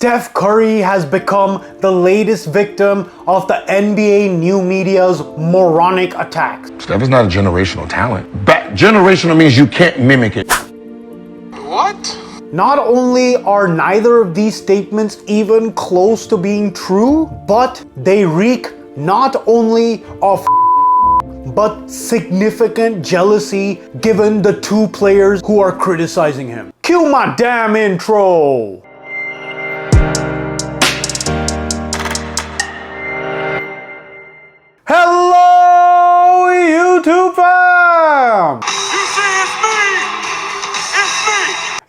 Steph Curry has become the latest victim of the NBA new media's moronic attacks. Steph is not a generational talent. Generational means you can't mimic it. What? Not only are neither of these statements even close to being true, but they reek not only of but significant jealousy given the two players who are criticizing him. Cue my damn intro! Hello, YouTube fam! You see, it's me! It's me!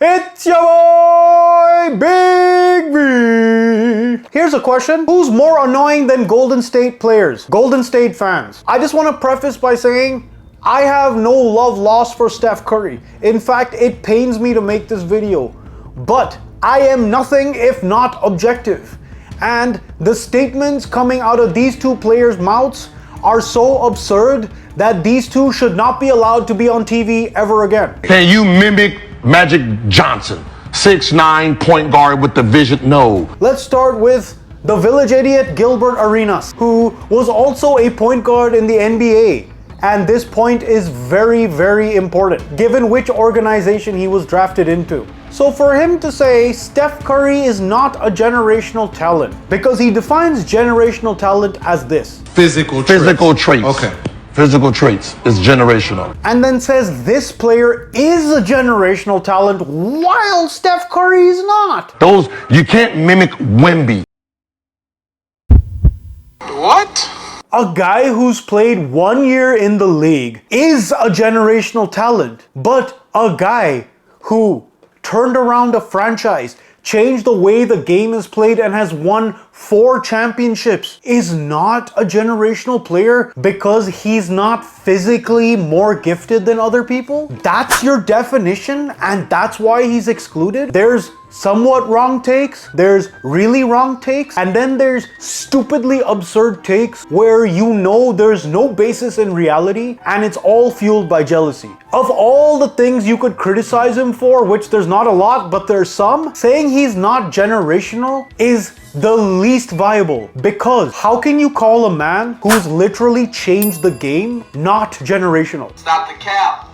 It's your boy, Big V! Here's a question. Who's more annoying than Golden State players? Golden State fans. I just want to preface by saying, I have no love lost for Steph Curry. In fact, it pains me to make this video. But I am nothing if not objective. And the statements coming out of these two players' mouths are so absurd that these two should not be allowed to be on TV ever again. Can you mimic Magic Johnson? 6'9" point guard with the vision? No. Let's start with the village idiot Gilbert Arenas, who was also a point guard in the NBA. And this point is very, very important, given which organization he was drafted into. So for him to say Steph Curry is not a generational talent, because he defines generational talent as this. Physical traits. Okay. Physical traits is generational. And then says this player is a generational talent while Steph Curry is not. Those, you can't mimic Wemby. What? A guy who's played 1 year in the league is a generational talent, but a guy who turned around a franchise, changed the way the game is played, and has won 4 championships is not a generational player because he's not physically more gifted than other people? That's your definition, and that's why he's excluded? There's somewhat wrong takes, there's really wrong takes, and then there's stupidly absurd takes where you know there's no basis in reality and it's all fueled by jealousy. Of all the things you could criticize him for, which there's not a lot, but there's some, saying he's not generational is the least viable, because how can you call a man who's literally changed the game not generational? Stop the cap.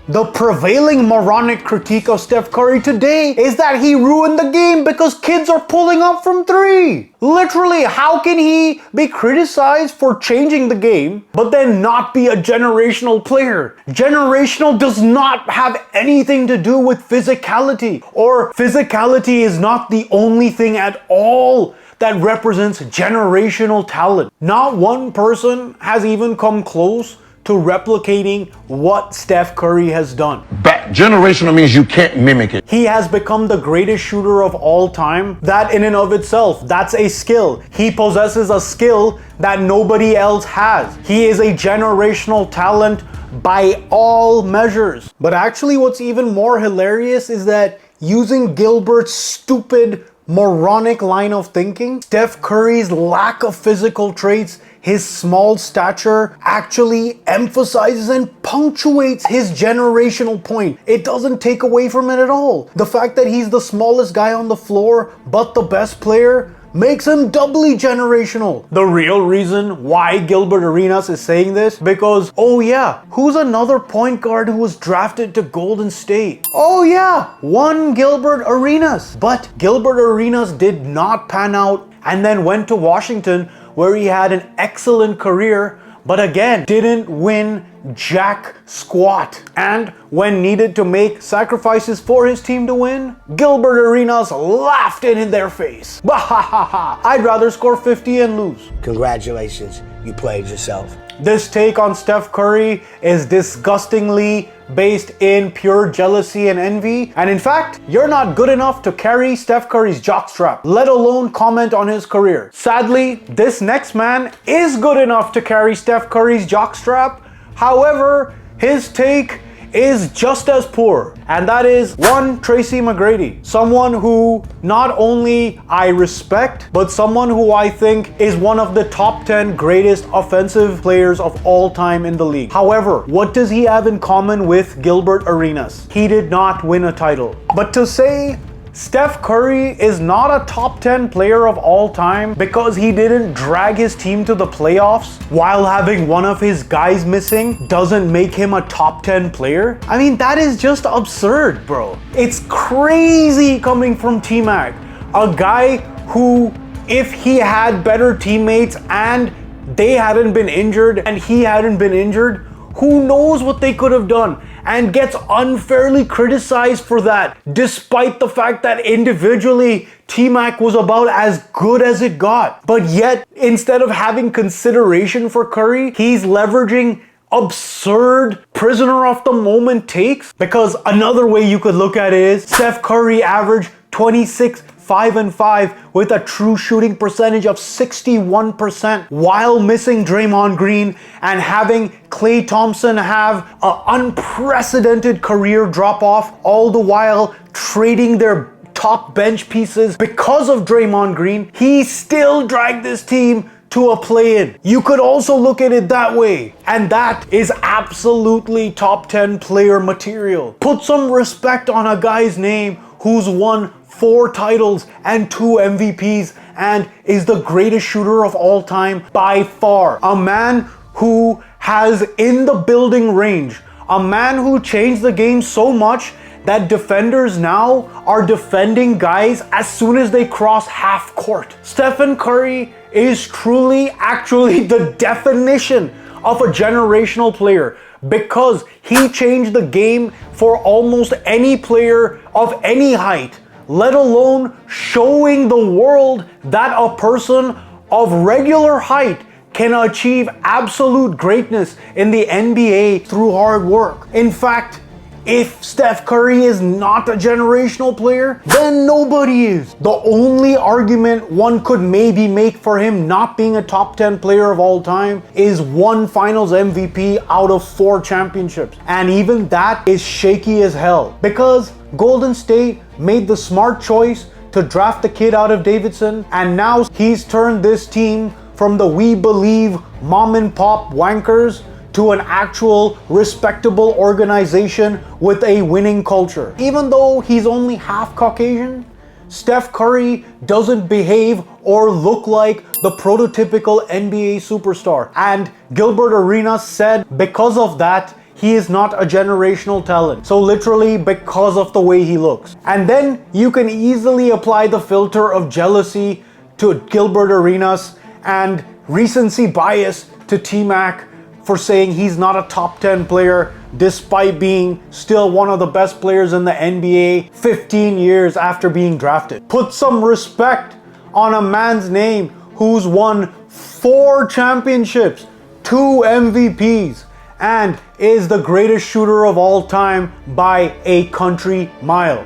The prevailing moronic critique of Steph Curry today is that he ruined the game because kids are pulling up from 3. Literally, how can he be criticized for changing the game but then not be a generational player? Generational does not have anything to do with physicality, or physicality is not the only thing at all that represents generational talent. Not one person has even come close to replicating what Steph Curry has done. Generational means you can't mimic it. He has become the greatest shooter of all time. That in and of itself, that's a skill. He possesses a skill that nobody else has. He is a generational talent by all measures. But actually what's even more hilarious is that using Gilbert's stupid moronic line of thinking, Steph Curry's lack of physical traits, his small stature, actually emphasizes and punctuates his generational point. It doesn't take away from it at all. The fact that he's the smallest guy on the floor, but the best player, makes him doubly generational. The real reason why Gilbert Arenas is saying this, because, oh yeah, who's another point guard who was drafted to Golden State? Oh yeah, one Gilbert Arenas. But Gilbert Arenas did not pan out and then went to Washington, where he had an excellent career, but again, didn't win jack squat. And when needed to make sacrifices for his team to win, Gilbert Arenas laughed in their face. Bahahaha, I'd rather score 50 and lose. Congratulations, you played yourself. This take on Steph Curry is disgustingly based in pure jealousy and envy. And in fact, you're not good enough to carry Steph Curry's jockstrap, let alone comment on his career. Sadly, this next man is good enough to carry Steph Curry's jockstrap. However, his take is just as poor, and that is one Tracy McGrady, someone who not only I respect, but someone who I think is one of the top 10 greatest offensive players of all time in the league. However, what does he have in common with Gilbert Arenas? He did not win a title. But to say Steph Curry is not a top 10 player of all time because he didn't drag his team to the playoffs while having one of his guys missing doesn't make him a top 10 player. I mean, that is just absurd, bro. It's crazy coming from T-Mac, a guy who, if he had better teammates and they hadn't been injured and he hadn't been injured, who knows what they could have done, and gets unfairly criticized for that, despite the fact that individually T-Mac was about as good as it got. But yet, instead of having consideration for Curry, he's leveraging absurd prisoner of the moment takes. Because another way you could look at it is Steph Curry averaged 26, 5 and 5 with a true shooting percentage of 61% while missing Draymond Green and having Klay Thompson have an unprecedented career drop-off, all the while trading their top bench pieces because of Draymond Green. He still dragged this team to a play-in. You could also look at it that way, and that is absolutely top 10 player material. Put some respect on a guy's name who's won 4 titles and 2 MVPs and is the greatest shooter of all time by far. A man who has in the building range, a man who changed the game so much that defenders now are defending guys as soon as they cross half court. Stephen Curry is truly actually the definition of a generational player because he changed the game for almost any player of any height, let alone showing the world that a person of regular height can achieve absolute greatness in the NBA through hard work. In fact, if Steph Curry is not a generational player, then nobody is. The only argument one could maybe make for him not being a top 10 player of all time is 1 finals MVP out of 4 championships. And even that is shaky as hell because Golden State made the smart choice to draft the kid out of Davidson, and now he's turned this team from the we believe mom and pop wankers to an actual respectable organization with a winning culture. Even though he's only half Caucasian, Steph Curry doesn't behave or look like the prototypical NBA superstar. And Gilbert Arenas said because of that, he is not a generational talent. So literally because of the way he looks. And then you can easily apply the filter of jealousy to Gilbert Arenas and recency bias to T-Mac for saying he's not a top 10 player despite being still one of the best players in the NBA 15 years after being drafted. Put some respect on a man's name who's won 4 championships, 2 MVPs, and is the greatest shooter of all time by a country mile.